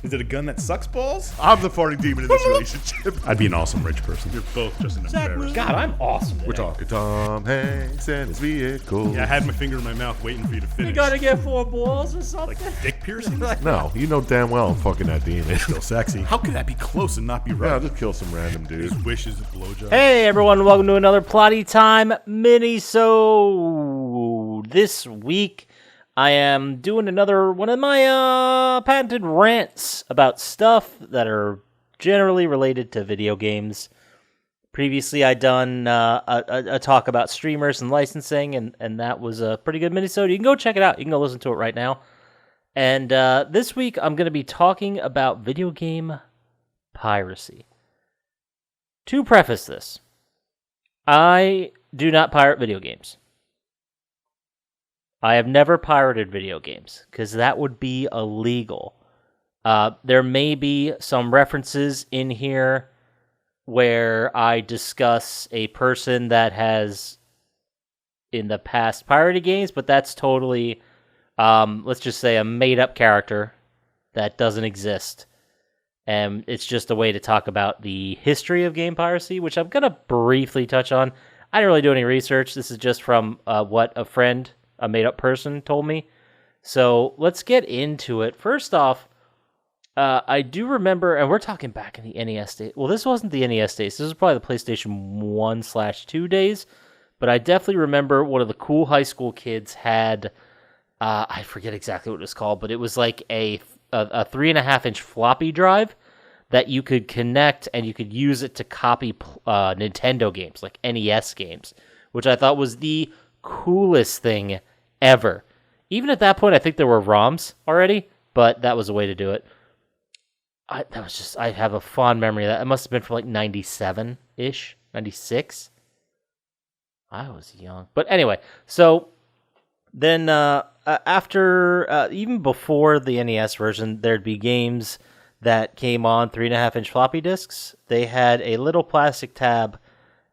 Is it a gun that sucks balls? I'm the farting demon in this relationship. I'd be an awesome rich person. You're both just an embarrassment. God, I'm awesome today. We're talking Tom Hanks and his vehicle. Yeah, I had my finger in my mouth waiting for you to finish. You gotta get 4 balls or something. Like dick piercing? No, you know damn well I'm fucking that demon. Still sexy. How could that be close and not be Yeah, right? I'll just kill some random dude. His wish is a blowjob. Hey everyone, welcome to another Plotty Time Minisode. This week, I am doing another one of my patented rants about stuff that are generally related to video games. Previously, I'd done a talk about streamers and licensing, and that was a pretty good minisode. You can go check it out. You can go listen to it right now. And this week, I'm going to be talking about video game piracy. To preface this, I do not pirate video games. I have never pirated video games, because that would be illegal. There may be some references in here where I discuss a person that has, in the past, pirated games, but that's totally, let's just say, a made-up character that doesn't exist. And it's just a way to talk about the history of game piracy, which I'm going to briefly touch on. I didn't really do any research. This is just from what a friend, a made-up person, told me. So let's get into it. First off, I do remember, and we're talking back in the NES days. Well, this wasn't the NES days. This was probably the PlayStation 1/2 days. But I definitely remember one of the cool high school kids had, I forget exactly what it was called, but it was like a 3.5-inch floppy drive that you could connect, and you could use it to copy Nintendo games, like NES games, which I thought was the coolest thing ever. Even at that point, I think there were ROMs already, but that was a way to do it. I have a fond memory of that. It must have been from like 97-ish, 96. I was young. But anyway, so then after, even before the NES version, there'd be games that came on 3.5-inch floppy disks. They had a little plastic tab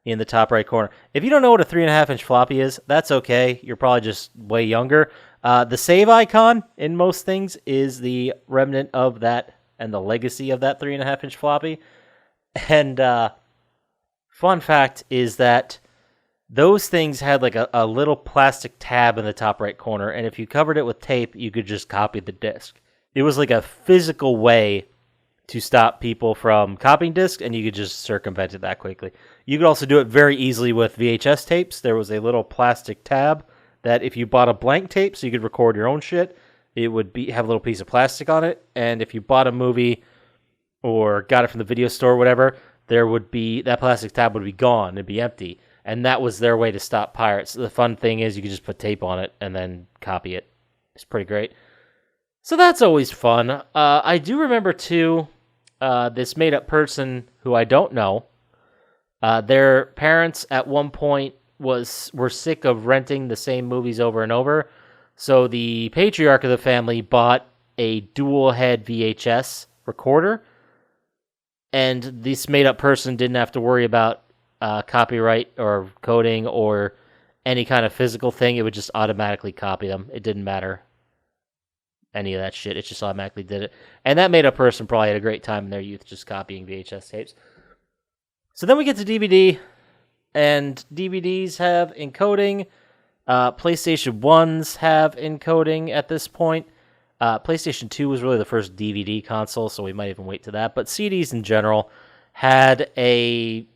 in the top right corner. If you don't know what a 3.5-inch floppy is, that's okay. You're probably just way younger. The save icon in most things is the remnant of that and the legacy of that 3.5-inch floppy. And fun fact is that those things had like a little plastic tab in the top right corner, and if you covered it with tape, you could just copy the disc. It was like a physical way to stop people from copying discs, and you could just circumvent it that quickly. You could also do it very easily with VHS tapes. There was a little plastic tab that if you bought a blank tape so you could record your own shit, it would have a little piece of plastic on it, and if you bought a movie or got it from the video store or whatever, that plastic tab would be gone. It'd be empty. And that was their way to stop pirates. The fun thing is you could just put tape on it and then copy it. It's pretty great. So that's always fun. I do remember, too, this made-up person who I don't know. Their parents at one point were sick of renting the same movies over and over. So the patriarch of the family bought a dual-head VHS recorder. And this made-up person didn't have to worry about copyright or coding or any kind of physical thing. It would just automatically copy them. It didn't matter any of that shit. It just automatically did it. And that made-up person probably had a great time in their youth just copying VHS tapes. So then we get to DVD, and DVDs have encoding. PlayStation 1s have encoding at this point. PlayStation 2 was really the first DVD console, so we might even wait to that. But CDs in general had a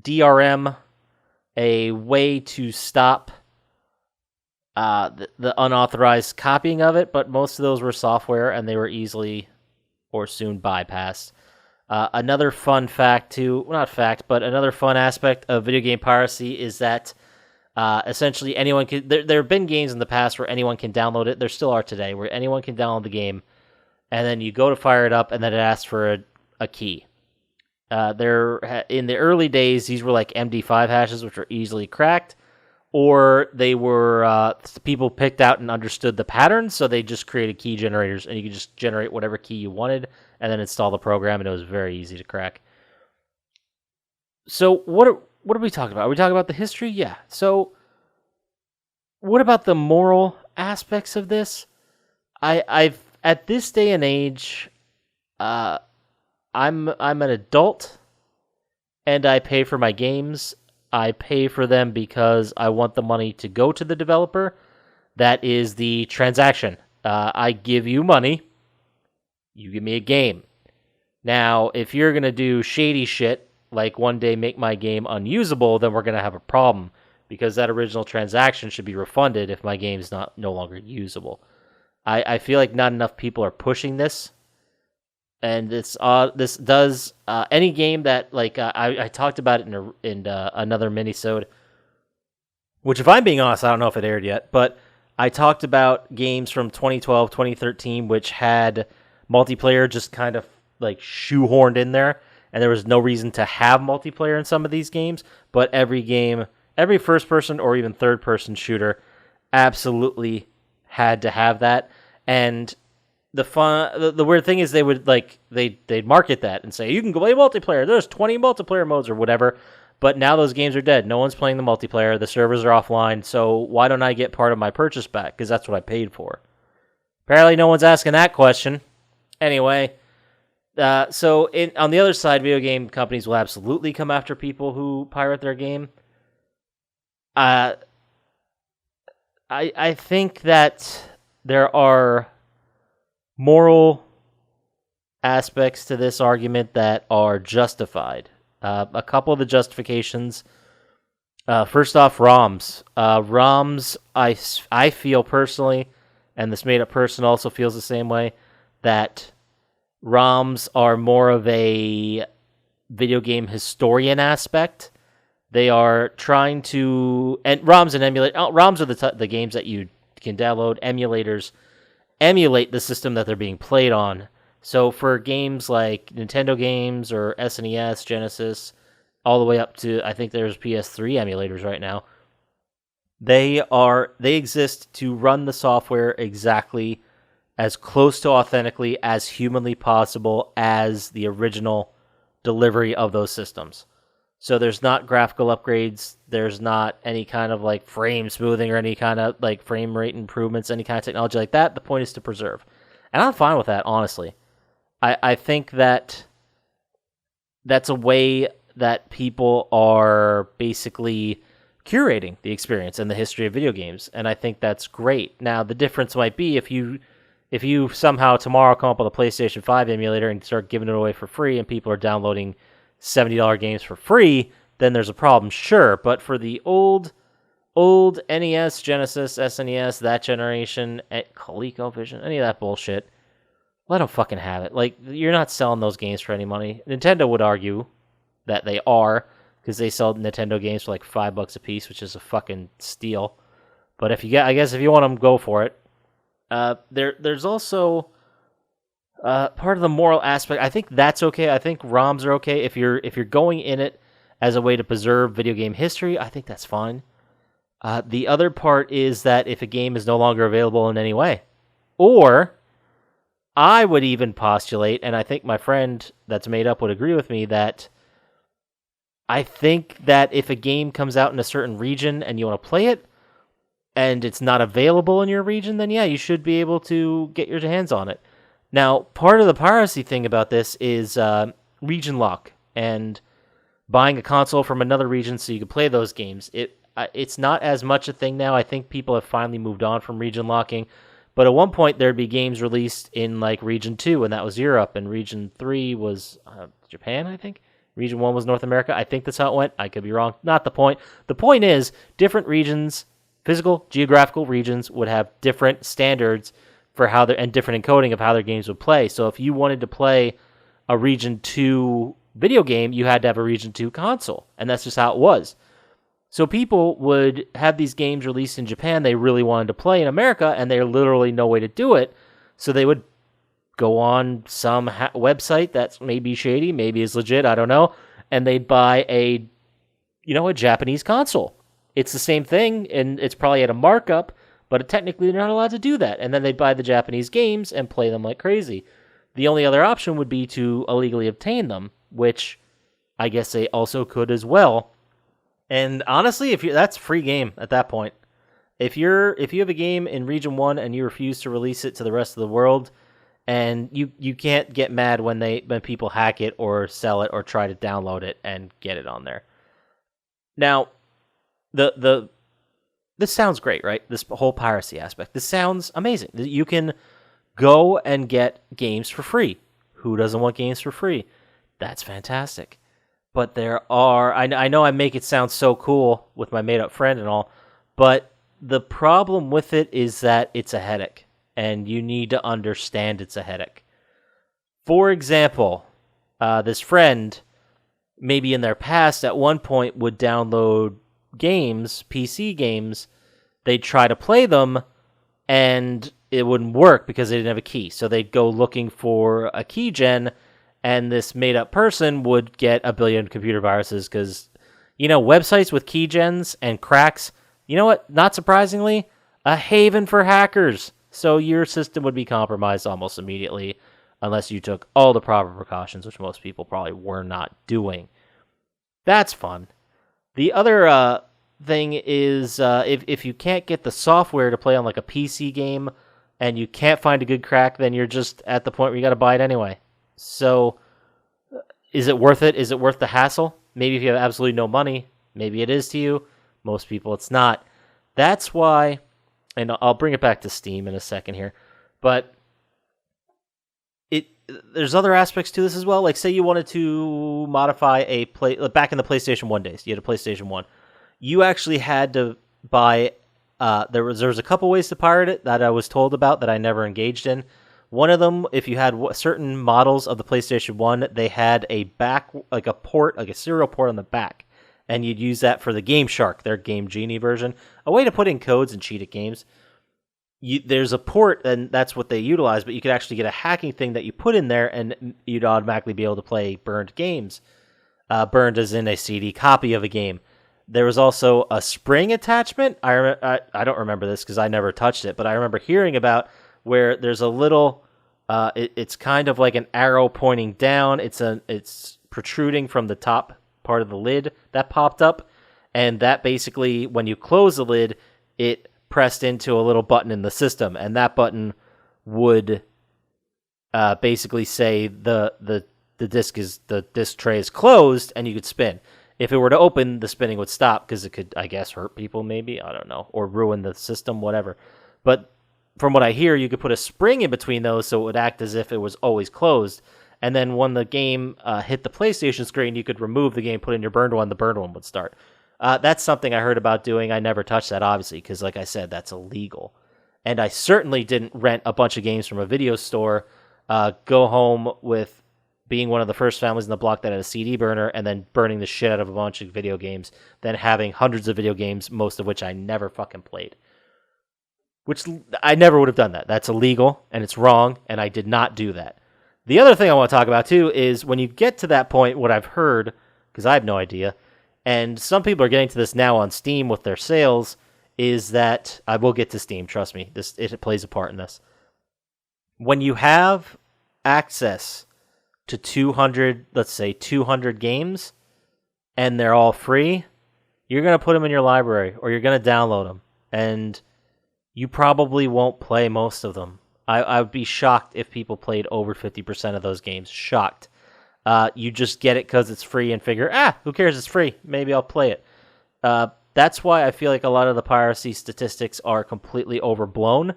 DRM, a way to stop the unauthorized copying of it, but most of those were software, and they were easily or soon bypassed. Another fun fact, too, not fact, but another fun aspect of video game piracy is that essentially anyone can. There have been games in the past where anyone can download it. There still are today, where anyone can download the game, and then you go to fire it up, and then it asks for a key. In the early days, these were like MD5 hashes, which were easily cracked, or they were people picked out and understood the patterns, so they just created key generators, and you could just generate whatever key you wanted, and then install the program, and it was very easy to crack. So what are we talking about? Are we talking about the history? Yeah. So what about the moral aspects of this? I've at this day and age, I'm an adult, and I pay for my games. I pay for them because I want the money to go to the developer. That is the transaction. I give you money, you give me a game. Now, if you're going to do shady shit, like one day make my game unusable, then we're going to have a problem, because that original transaction should be refunded if my game's no longer usable. I feel like not enough people are pushing this, and this does any game that, like, I talked about it in another minisode, which, if I'm being honest, I don't know if it aired yet, but I talked about games from 2012, 2013, which had multiplayer just kind of like shoehorned in there, and there was no reason to have multiplayer in some of these games, but every game, every first-person or even third-person shooter absolutely had to have that. And the weird thing is they would they'd market that and say, you can go play multiplayer, there's 20 multiplayer modes or whatever, but now those games are dead. No one's playing the multiplayer, the servers are offline, so why don't I get part of my purchase back? Because that's what I paid for. Apparently no one's asking that question. Anyway, so on the other side, video game companies will absolutely come after people who pirate their game. I think that there are moral aspects to this argument that are justified. A couple of the justifications. First off, ROMs. ROMs, I feel personally, and this made up person also feels the same way, that ROMs are more of a video game historian aspect. They are trying to, and ROMs and emulate. ROMs are the games that you can download. Emulators emulate the system that they're being played on. So for games like Nintendo games or SNES, Genesis, all the way up to, I think there's PS3 emulators right now, they exist to run the software exactly as close to authentically as humanly possible as the original delivery of those systems. So there's not graphical upgrades, there's not any kind of like frame smoothing or any kind of like frame rate improvements, any kind of technology like that. The point is to preserve. And I'm fine with that, honestly. I think that that's a way that people are basically curating the experience and the history of video games, and I think that's great. Now, the difference might be if you somehow tomorrow come up with a PlayStation 5 emulator and start giving it away for free and people are downloading $70 games for free, then there's a problem, sure. But for the old NES, Genesis, SNES, that generation, ColecoVision, any of that bullshit, let them fucking have it. Like, you're not selling those games for any money. Nintendo would argue that they are, because they sell Nintendo games for like $5 a piece, which is a fucking steal. But I guess if you want them, go for it. There's also part of the moral aspect. I think that's okay. I think ROMs are okay if you're going in it as a way to preserve video game history. I think that's fine. The other part is that if a game is no longer available in any way, or I would even postulate, and I think my friend that's made up would agree with me, that I think that if a game comes out in a certain region and you want to play it, and it's not available in your region, then yeah, you should be able to get your hands on it. Now, part of the piracy thing about this is region lock, and buying a console from another region so you can play those games. It's not as much a thing now. I think people have finally moved on from region locking. But at one point, there'd be games released in like Region 2, and that was Europe, and Region 3 was Japan, I think. Region 1 was North America. I think that's how it went. I could be wrong. Not the point. The point is, different regions, physical, geographical regions, would have different standards for how and different encoding of how their games would play. So if you wanted to play a Region 2 video game, you had to have a Region 2 console, and that's just how it was. So people would have these games released in Japan they really wanted to play in America, and there's literally no way to do it. So they would go on some website that's maybe shady, maybe is legit, I don't know, and they'd buy a Japanese console. It's the same thing, and it's probably at a markup, but technically they're not allowed to do that. And then they'd buy the Japanese games and play them like crazy. The only other option would be to illegally obtain them, which I guess they also could as well. And honestly, that's free game at that point. If you have a game in Region 1 and you refuse to release it to the rest of the world, and you can't get mad when people hack it or sell it or try to download it and get it on there. Now, this sounds great, right? This whole piracy aspect. This sounds amazing. You can go and get games for free. Who doesn't want games for free? That's fantastic. But there are... I know I make it sound so cool with my made-up friend and all, but the problem with it is that it's a headache, and you need to understand it's a headache. For example, this friend, maybe in their past, at one point would download games, PC games. They'd try to play them, and it wouldn't work because they didn't have a key. So they'd go looking for a key gen, and this made-up person would get a billion computer viruses because, websites with key gens and cracks, you know what? Not surprisingly, a haven for hackers. So your system would be compromised almost immediately unless you took all the proper precautions, which most people probably were not doing. That's fun. The other thing is if you can't get the software to play on like a PC game and you can't find a good crack, then you're just at the point where you got to buy it anyway. So is it worth it? Is it worth the hassle? Maybe if you have absolutely no money, maybe it is to you. Most people it's not. That's why, and I'll bring it back to Steam in a second here, but there's other aspects to this as well. Like say you wanted to modify back in the PlayStation 1 days, you had a PlayStation 1. You actually had to buy, there was a couple ways to pirate it that I was told about that I never engaged in. One of them, if you had certain models of the PlayStation 1, they had a port, like a serial port on the back. And you'd use that for the Game Shark, their Game Genie version. A way to put in codes and cheat at games. There's a port, and that's what they utilize, but you could actually get a hacking thing that you put in there, and you'd automatically be able to play burned games. Burned as in a CD copy of a game. There was also a spring attachment. I don't remember this because I never touched it, but I remember hearing about where there's a little... it's kind of like an arrow pointing down. It's protruding from the top part of the lid that popped up, and that basically, when you close the lid, it pressed into a little button in the system, and that button would basically say the disc tray is closed, and you could spin. If it were to open, the spinning would stop because it could, I guess, hurt people maybe, I don't know, or ruin the system, whatever. But from what I hear, you could put a spring in between those so it would act as if it was always closed. And then when the game hit the PlayStation screen, you could remove the game, put in your burned one, the burned one would start. That's something I heard about doing. I never touched that, obviously, because like I said, that's illegal. And I certainly didn't rent a bunch of games from a video store, go home with being one of the first families in the block that had a CD burner, and then burning the shit out of a bunch of video games, then having hundreds of video games, most of which I never fucking played. Which I never would have done that. That's illegal, and it's wrong, and I did not do that. The other thing I want to talk about, too, is when you get to that point, what I've heard, because I have no idea, and some people are getting to this now on Steam with their sales, is that, I will get to Steam, trust me, it plays a part in this. When you have access to 200, let's say 200 games, and they're all free, you're going to put them in your library, or you're going to download them, and you probably won't play most of them. I would be shocked if people played over 50% of those games. Shocked. You just get it because it's free and figure, who cares, it's free. Maybe I'll play it. That's why I feel like a lot of the piracy statistics are completely overblown,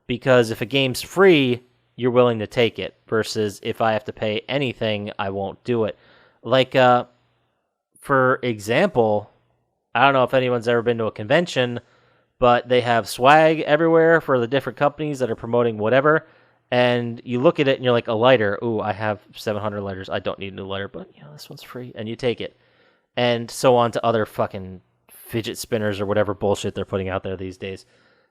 because if a game's free, you're willing to take it, versus if I have to pay anything, I won't do it. Like, for example, I don't know if anyone's ever been to a convention, but they have swag everywhere for the different companies that are promoting whatever, and you look at it and you're like, a lighter, ooh, I have 700 lighters, I don't need a new lighter, but this one's free, and you take it. And so on to other fucking fidget spinners or whatever bullshit they're putting out there these days.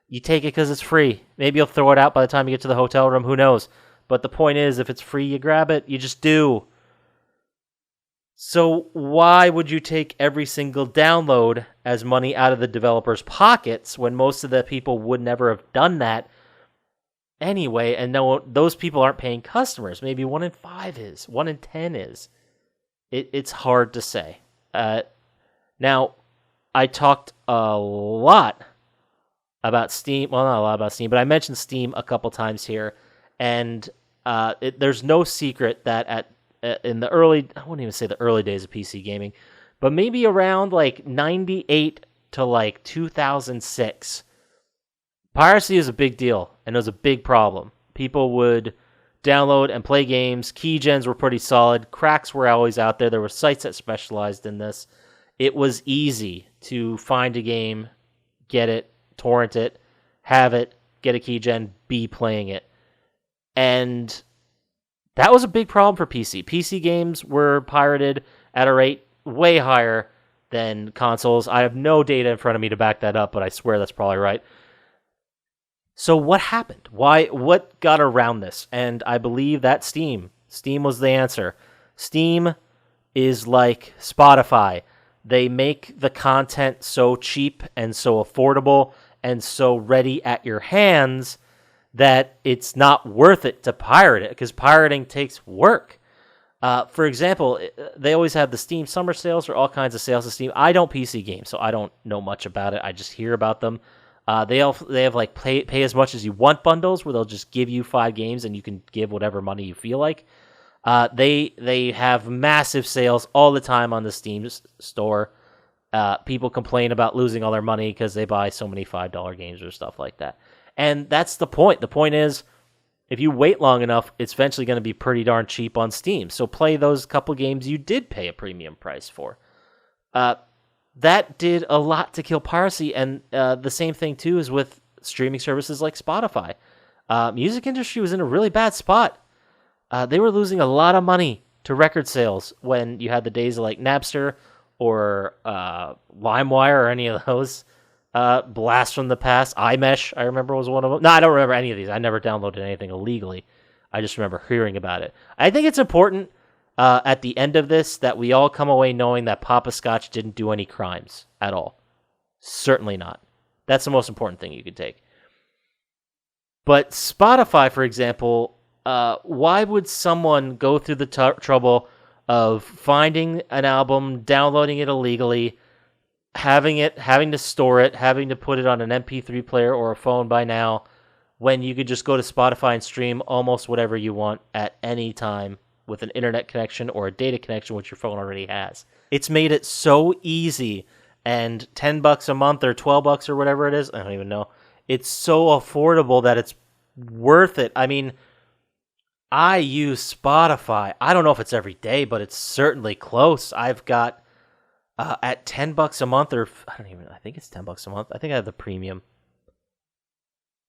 You take it because it's free. Maybe you'll throw it out by the time you get to the hotel room, who knows? But the point is, if it's free, you grab it, you just do. So why would you take every single download as money out of the developers' pockets when most of the people would never have done that anyway? And no, those people aren't paying customers. Maybe 1 in 5 is, 1 in 10 is. It's hard to say. Now, I talked a lot about Steam. Well, not a lot about Steam, but I mentioned Steam a couple times here. And there's no secret that in the early, I wouldn't even say the early days of PC gaming, but maybe around like 98 to like 2006, piracy is a big deal, and it was a big problem. People would download and play games. Keygens were pretty solid. Cracks were always out there. There were sites that specialized in this. It was easy to find a game, get it, torrent it, have it, get a keygen, be playing it. And that was a big problem for PC. PC games were pirated at a rate way higher than consoles. I have no data in front of me to back that up, but I swear that's probably right. So what happened? What got around this? And I believe that Steam was the answer. Steam is like Spotify. They make the content so cheap and so affordable and so ready at your hands that it's not worth it to pirate it, because pirating takes work. For example, they always have the Steam summer sales or all kinds of sales of Steam. I don't PC game, so I don't know much about it. I just hear about them. They have like pay as much as you want bundles where they'll just give you 5 games and you can give whatever money you feel like. They have massive sales all the time on the Steam store. People complain about losing all their money because they buy so many $5 games or stuff like that. And that's the point. The point is, if you wait long enough, it's eventually going to be pretty darn cheap on Steam. So play those couple games you did pay a premium price for. That did a lot to kill piracy, and the same thing too is with streaming services like Spotify. Music industry was in a really bad spot. They were losing a lot of money to record sales when you had the days of like Napster or LimeWire or any of those. Blast from the past. iMesh, I remember, was one of them. No, I don't remember any of these. I never downloaded anything illegally. I just remember hearing about it. I think it's important at the end of this that we all come away knowing that Poppascotch didn't do any crimes at all. Certainly not. That's the most important thing you could take. But Spotify, for example, why would someone go through the trouble of finding an album, downloading it illegally, having to store it, having to put it on an MP3 player or a phone by now, when you could just go to Spotify and stream almost whatever you want at any time with an internet connection or a data connection, which your phone already has? It's made it so easy, and $10 a month or $12 or whatever it is, I don't even know. It's so affordable that it's worth it. I mean, I use Spotify. I don't know if it's every day, but it's certainly close. I've got at $10 a month, or I think it's $10 a month. I think I have the premium.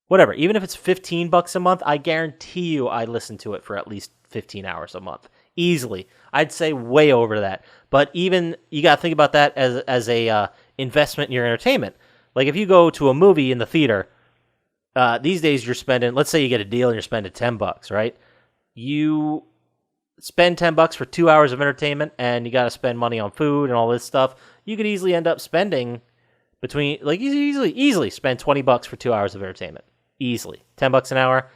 Whatever. Even if it's $15 a month, I guarantee you I listen to it for at least 15 hours a month. Easily. I'd say way over that. But even, you got to think about that as a investment in your entertainment. Like if you go to a movie in the theater, these days you're spending, let's say you get a deal and you're spending $10, right? You spend $10 for 2 hours of entertainment, and you got to spend money on food and all this stuff. You could easily end up spending between, like, easily spend $20 for 2 hours of entertainment. Easily. $10 an hour,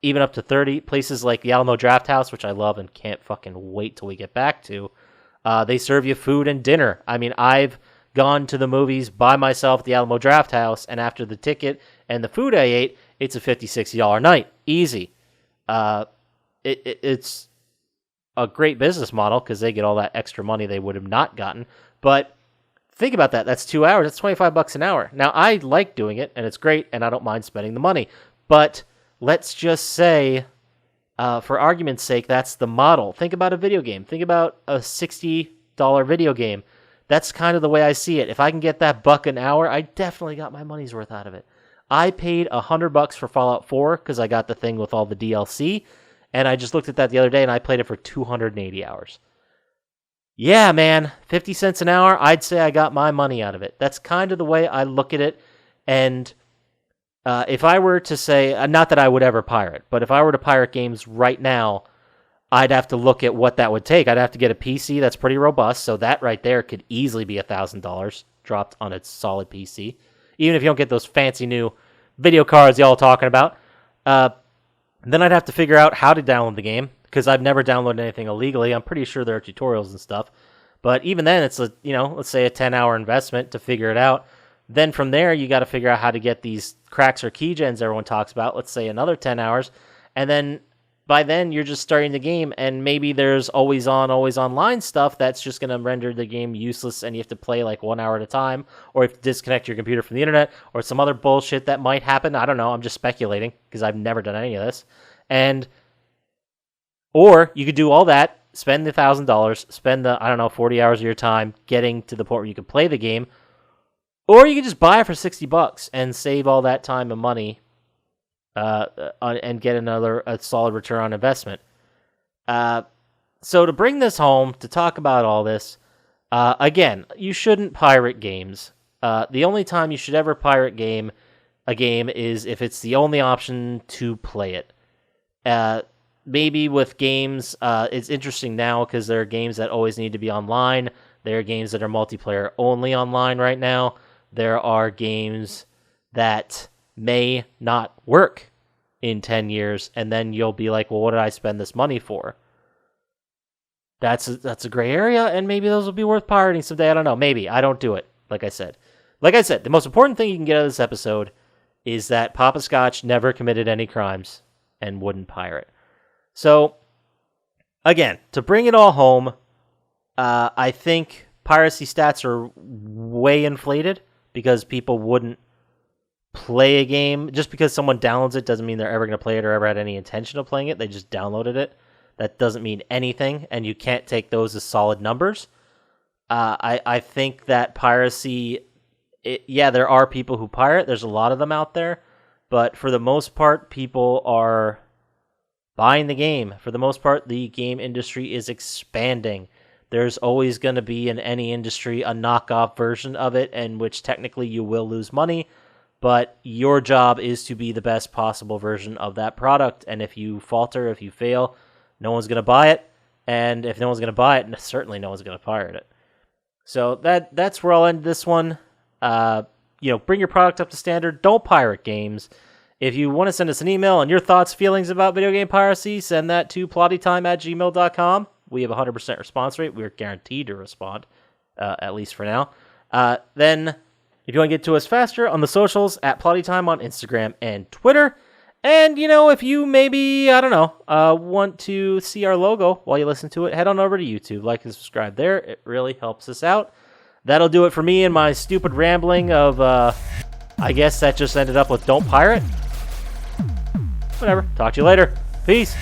even up to 30. Places like the Alamo Draft House, which I love and can't fucking wait till we get back to, they serve you food and dinner. I mean, I've gone to the movies by myself at the Alamo Draft House, and after the ticket and the food I ate, it's a $50, $60 night. Easy. It's a great business model because they get all that extra money they would have not gotten. But think about that. That's 2 hours. That's $25 an hour. Now, I like doing it, and it's great, and I don't mind spending the money. But let's just say, for argument's sake, that's the model. Think about a video game. Think about a $60 video game. That's kind of the way I see it. If I can get that $1 an hour, I definitely got my money's worth out of it. I paid $100 for Fallout 4 because I got the thing with all the DLC. And I just looked at that the other day, and I played it for 280 hours. Yeah, man, 50 cents an hour, I'd say I got my money out of it. That's kind of the way I look at it. And if I were to say, not that I would ever pirate, but if I were to pirate games right now, I'd have to look at what that would take. I'd have to get a PC that's pretty robust, so that right there could easily be $1,000 dropped on its solid PC. Even if you don't get those fancy new video cards y'all talking about. Then I'd have to figure out how to download the game, because I've never downloaded anything illegally. I'm pretty sure there are tutorials and stuff. But even then, it's let's say a 10-hour investment to figure it out. Then from there, you got to figure out how to get these cracks or keygens everyone talks about. Let's say another 10 hours. And then by then you're just starting the game, and maybe there's always online stuff that's just going to render the game useless, and you have to play like 1 hour at a time, or you have to disconnect your computer from the internet, or some other bullshit that might happen. I don't know. I'm just speculating because I've never done any of this. Or you could do all that, spend the $1,000, spend the, 40 hours of your time getting to the point where you can play the game, or you could just buy it for $60 and save all that time and money and get a solid return on investment. So to bring this home, to talk about all this, again, you shouldn't pirate games. The only time you should ever pirate a game is if it's the only option to play it. Maybe with games, it's interesting now because there are games that always need to be online. There are games that are multiplayer only online right now. There are games that may not work in 10 years, and then you'll be like, well, what did I spend this money for? That's a gray area, and maybe those will be worth pirating someday. I don't know. Maybe. I don't do it, like I said. The most important thing you can get out of this episode is that Poppascotch never committed any crimes and wouldn't pirate. So, again, to bring it all home, I think piracy stats are way inflated because people wouldn't play a game. Just because someone downloads it doesn't mean they're ever going to play it or ever had any intention of playing it. They just downloaded it. That doesn't mean anything, and you can't take those as solid numbers. I think that piracy, there are people who pirate. There's a lot of them out there. But for the most part, people are buying the game. For the most part, the game industry is expanding. There's always going to be in any industry a knockoff version of it in which technically you will lose money, but your job is to be the best possible version of that product. And if you falter, if you fail, no one's going to buy it. And if no one's going to buy it, certainly no one's going to pirate it. So that's where I'll end this one. Bring your product up to standard. Don't pirate games. If you want to send us an email on your thoughts, feelings about video game piracy, send that to plottytime@gmail.com. We have a 100% response rate. We're guaranteed to respond, at least for now. Then, if you want to get to us faster, on the socials, at plottytime on Instagram and Twitter. And, if you maybe, want to see our logo while you listen to it, head on over to YouTube. Like and subscribe there. It really helps us out. That'll do it for me and my stupid rambling of, I guess that just ended up with don't pirate. Whatever. Talk to you later. Peace.